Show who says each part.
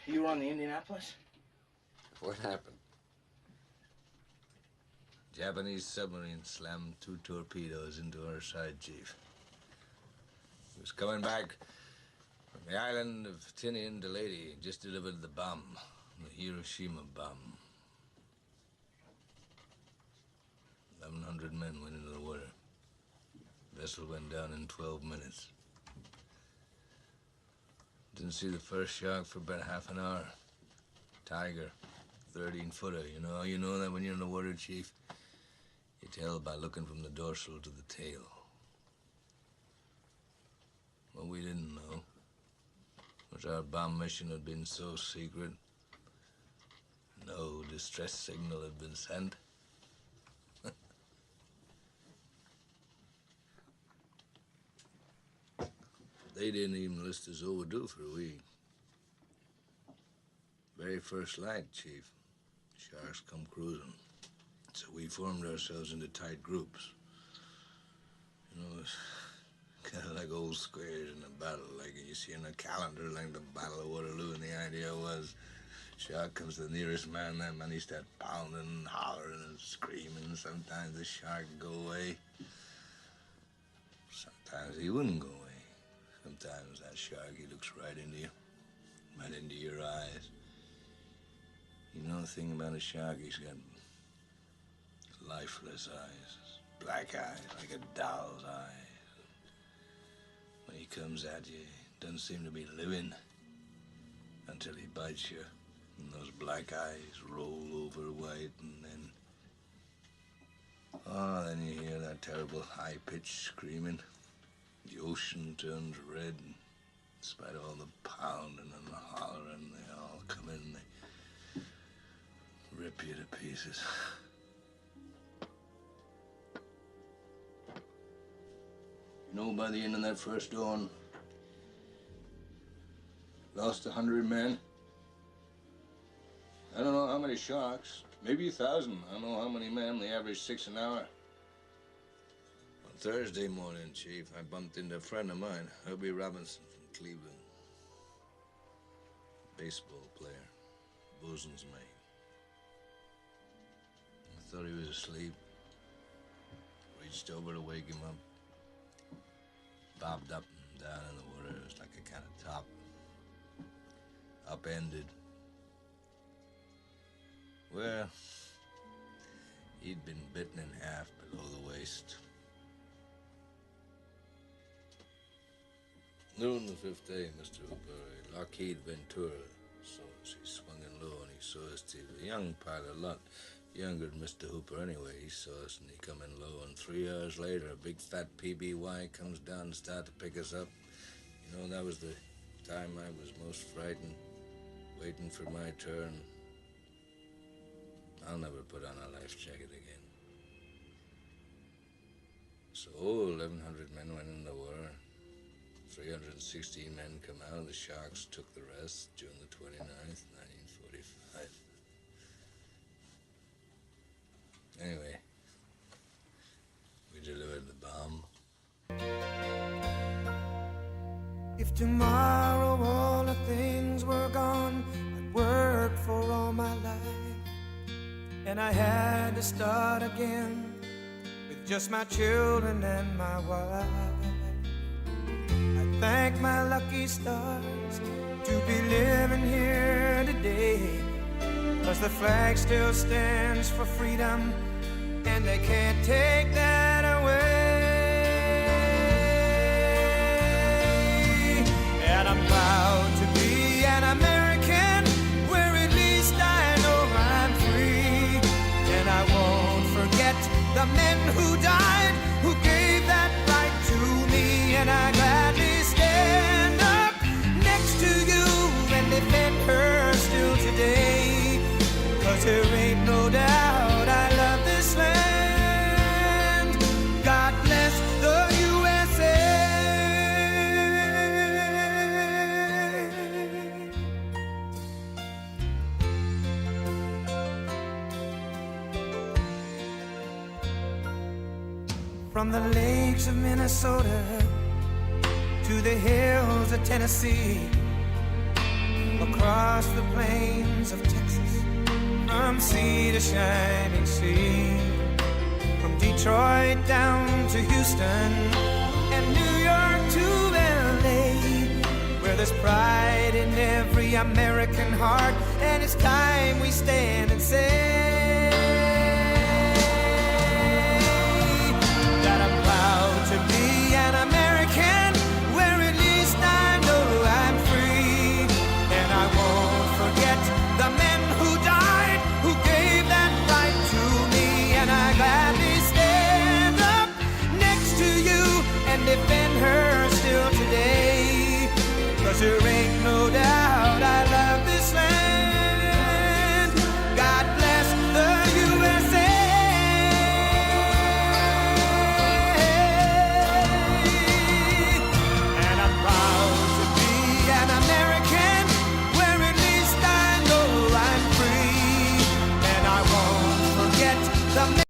Speaker 1: You were on the Indianapolis?
Speaker 2: What happened? Japanese submarine slammed 2 torpedoes into our side, Chief. He was coming back from the island of Tinian to Leyte. Just delivered the bomb, the Hiroshima bomb. 1,100 men went into the water. The vessel went down in 12 minutes. Didn't see the first shark for about half an hour. Tiger, 13-footer. You know that when you're in the water, Chief? You tell by looking from the dorsal to the tail. What we didn't know was our bomb mission had been so secret, no distress signal had been sent. They didn't even list us overdue for a week. Very first light, Chief. Sharks come cruising. So we formed ourselves into tight groups. It's kind of like old squares in a battle, like you see in a calendar, like the Battle of Waterloo, and the idea was, shark comes to the nearest man, that man he starts pounding and hollering and screaming. Sometimes the shark would go away. Sometimes he wouldn't go away. Sometimes that shark, he looks right into you, right into your eyes. You know the thing about a shark, he's got lifeless eyes, black eyes, like a doll's eyes. When he comes at you, he doesn't seem to be living until he bites you. And those black eyes roll over white, and then you hear that terrible high-pitched screaming. The ocean turns red, and in spite of all the pounding and the hollering, they all come in and they rip you to pieces. By the end of that first dawn, lost 100 men. I don't know how many sharks, maybe 1,000. I don't know how many men. They average 6 an hour. On Thursday morning, Chief, I bumped into a friend of mine, Herbie Robinson from Cleveland. Baseball player, bosun's mate. I thought he was asleep. Reached over to wake him up. Bobbed up and down in the water. It was like a kind of top. Upended. Well, he'd been bitten in half below the waist. Noon the 5th day, Mr. Hooper, Lockheed Ventura saw us. He swung in low and he saw us. He was a young pilot, a lot younger than Mr. Hooper anyway. He saw us and he come in low, and 3 hours later, a big fat PBY comes down and started to pick us up. That was the time I was most frightened, waiting for my turn. I'll never put on a life jacket again. So 1,100 men went in the war. 316 men come out. The sharks took the rest, June the 29th, 1945. Anyway, we delivered the bomb.
Speaker 3: If tomorrow all the things were gone I'd worked for all my life, and I had to start again with just my children and my wife, I thank my lucky stars to be living here today, 'cause the flag still stands for freedom and they can't take that away. And I'm proud to be an American, where at least I know I'm free. And I won't forget the men who died, who gave that right to me. And I gladly stand up next to you and defend her still today, 'cause there ain't no doubt I love this land. God bless the USA. From the lakes of Minnesota to the hills of Tennessee, across across the plains of Texas, from sea to shining sea, from Detroit down to Houston, and New York to LA, where there's pride in every American heart, and it's time we stand and say